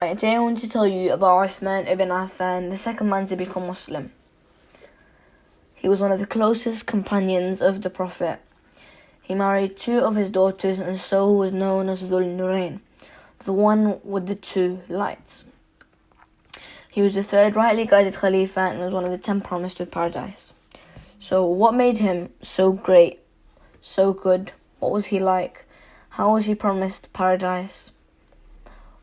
Right, today I want to tell you about Uthman Ibn Affan, the second man to become Muslim. He was one of the closest companions of the Prophet. He married two of his daughters and so was known as Dhul Nurayn, the one with the two lights. He was the third rightly guided Khalifa and was one of the 10 promised with paradise. So what made him so great, so good? What was he like? How was he promised paradise?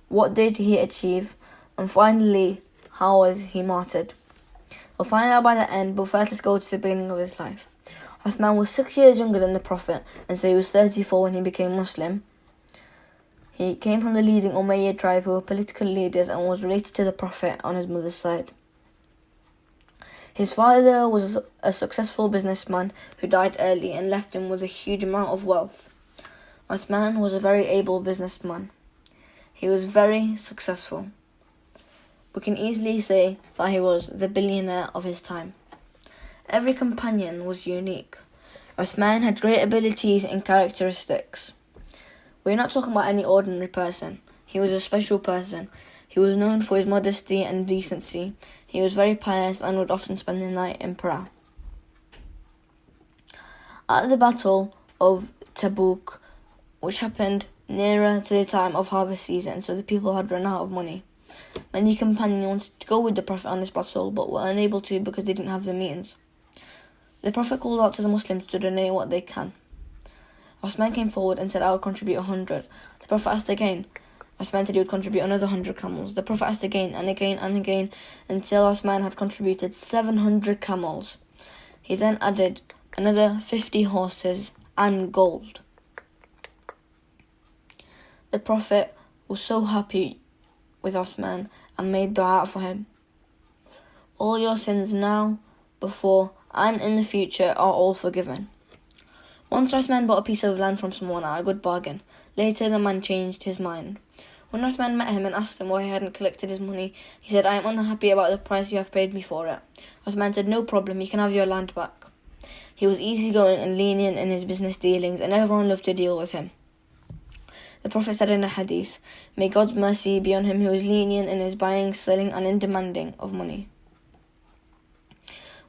What did he achieve? And finally, how was he martyred? We'll find out by the end, but first let's go to the beginning of his life. Uthman was 6 years younger than the Prophet, and so he was 34 when he became Muslim. He came from the leading Umayyad tribe who were political leaders and was related to the Prophet on his mother's side. His father was a successful businessman who died early and left him with a huge amount of wealth. Uthman was a very able businessman. He was very successful. We can easily say that he was the billionaire of his time. Every companion was unique. Uthman had great abilities and characteristics. We're not talking about any ordinary person. He was a special person. He was known for his modesty and decency. He was very pious and would often spend the night in prayer. At the Battle of Tabuk, which happened nearer to the time of harvest season, so the people had run out of money, many companions wanted to go with the Prophet on this battle, but were unable to because they didn't have the means. The Prophet called out to the Muslims to donate what they can. Uthman came forward and said, "I will contribute 100. The Prophet asked again. Uthman said he would contribute another 100 camels. The Prophet asked again and again and again until Uthman had contributed 700 camels. He then added another 50 horses and gold. The Prophet was so happy with Uthman and made dua for him. All your sins now, before, and in the future are all forgiven. Once Uthman bought a piece of land from someone at a good bargain. Later the man changed his mind. When Uthman met him and asked him why he hadn't collected his money, he said, "I am unhappy about the price you have paid me for it." Uthman said, "No problem, you can have your land back." He was easygoing and lenient in his business dealings and everyone loved to deal with him. The Prophet said in a hadith, "May God's mercy be on him who is lenient in his buying, selling and in demanding of money."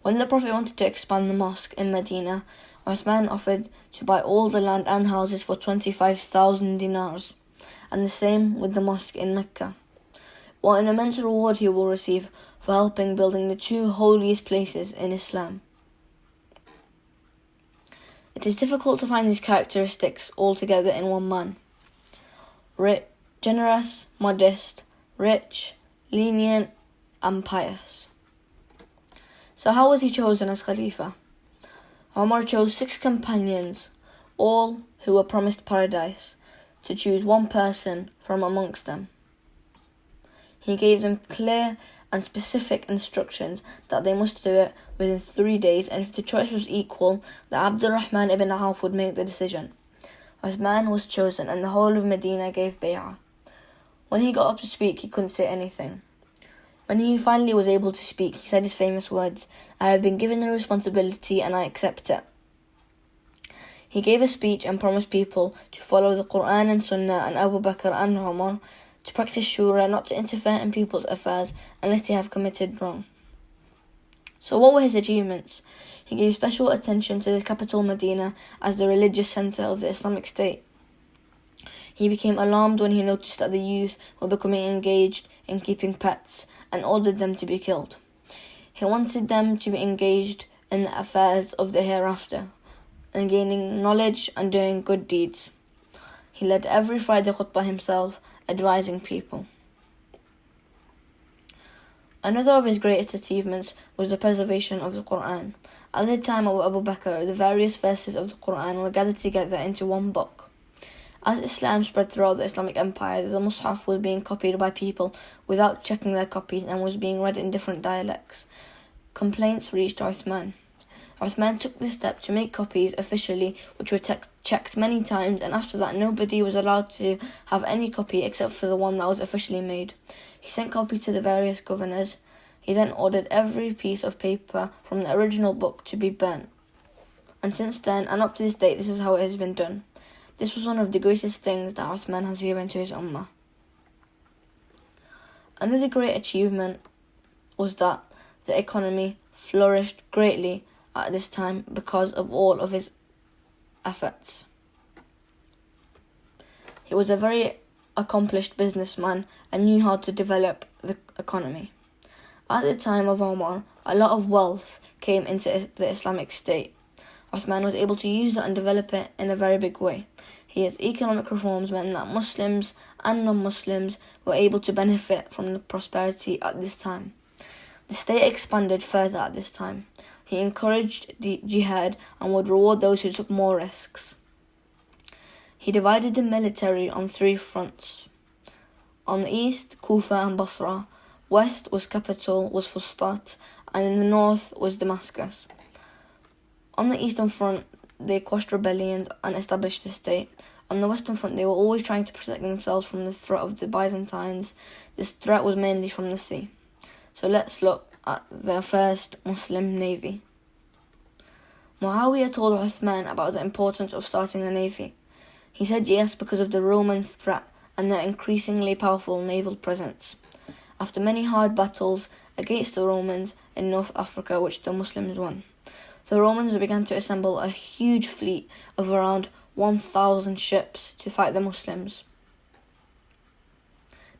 When the Prophet wanted to expand the mosque in Medina, Uthman offered to buy all the land and houses for 25,000 dinars, and the same with the mosque in Mecca. What an immense reward he will receive for helping building the two holiest places in Islam. It is difficult to find these characteristics all together in one man. Generous, modest, rich, lenient, and pious. So how was he chosen as Khalifa? Umar chose 6 companions, all who were promised paradise, to choose one person from amongst them. He gave them clear and specific instructions that they must do it within 3 days, and if the choice was equal, that Abdurrahman ibn Auf would make the decision. Uthman was chosen and the whole of Medina gave bay'ah. When he got up to speak, he couldn't say anything. When he finally was able to speak, he said his famous words, "I have been given the responsibility and I accept it." He gave a speech and promised people to follow the Quran and Sunnah and Abu Bakr and Umar, to practice shura, not to interfere in people's affairs unless they have committed wrong. So what were his achievements? He gave special attention to the capital Medina as the religious centre of the Islamic State. He became alarmed when he noticed that the youth were becoming engaged in keeping pets and ordered them to be killed. He wanted them to be engaged in the affairs of the hereafter and gaining knowledge and doing good deeds. He led every Friday khutbah himself, advising people. Another of his greatest achievements was the preservation of the Quran. At the time of Abu Bakr, the various verses of the Quran were gathered together into one book. As Islam spread throughout the Islamic Empire, the Mus'haf was being copied by people without checking their copies and was being read in different dialects. Complaints reached Uthman. Uthman took this step to make copies officially, which were checked many times, and after that nobody was allowed to have any copy except for the one that was officially made. He sent copies to the various governors. He then ordered every piece of paper from the original book to be burnt. And since then, and up to this date, this is how it has been done. This was one of the greatest things that Uthman has given to his ummah. Another great achievement was that the economy flourished greatly at this time because of all of his efforts. He was a very accomplished businessman and knew how to develop the economy. At the time of Omar, a lot of wealth came into the Islamic State. Uthman was able to use it and develop it in a very big way. His economic reforms meant that Muslims and non-Muslims were able to benefit from the prosperity at this time. The state expanded further at this time. He encouraged the jihad and would reward those who took more risks. He divided the military on 3 fronts. On the east, Kufa and Basra. West was Fustat, and in the north was Damascus. On the eastern front, they quashed rebellions and established the state. On the western front, they were always trying to protect themselves from the threat of the Byzantines. This threat was mainly from the sea. So let's look at their first Muslim navy. Muawiyah told Uthman about the importance of starting a navy. He said yes because of the Roman threat and their increasingly powerful naval presence. After many hard battles against the Romans in North Africa, which the Muslims won, the Romans began to assemble a huge fleet of around 1,000 ships to fight the Muslims.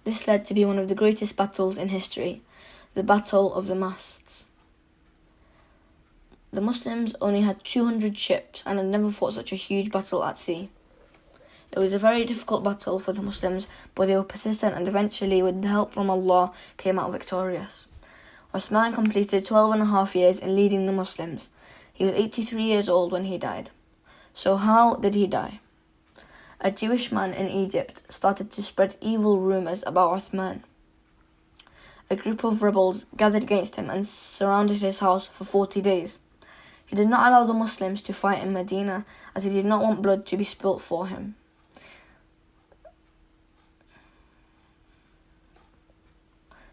This led to be one of the greatest battles in history, the Battle of the Masts. The Muslims only had 200 ships and had never fought such a huge battle at sea. It was a very difficult battle for the Muslims, but they were persistent and eventually, with the help from Allah, came out victorious. Uthman completed 12.5 years in leading the Muslims. He was 83 years old when he died. So how did he die? A Jewish man in Egypt started to spread evil rumours about Uthman. A group of rebels gathered against him and surrounded his house for 40 days. He did not allow the Muslims to fight in Medina, as he did not want blood to be spilt for him.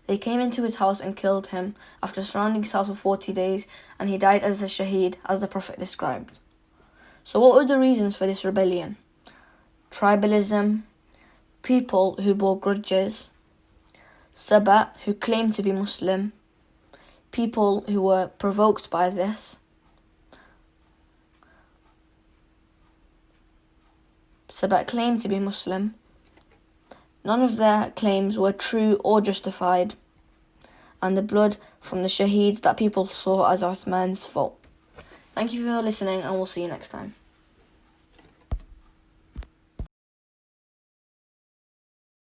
They came into his house and killed him after surrounding his house for 40 days, and he died as a shaheed, as the Prophet described. So what were the reasons for this rebellion? Tribalism, people who bore grudges, Sabah, who claimed to be Muslim, people who were provoked by this, Sabah claimed to be Muslim. None of their claims were true or justified, and the blood from the shaheeds that people saw as Uthman's fault. Thank you for listening, and we'll see you next time.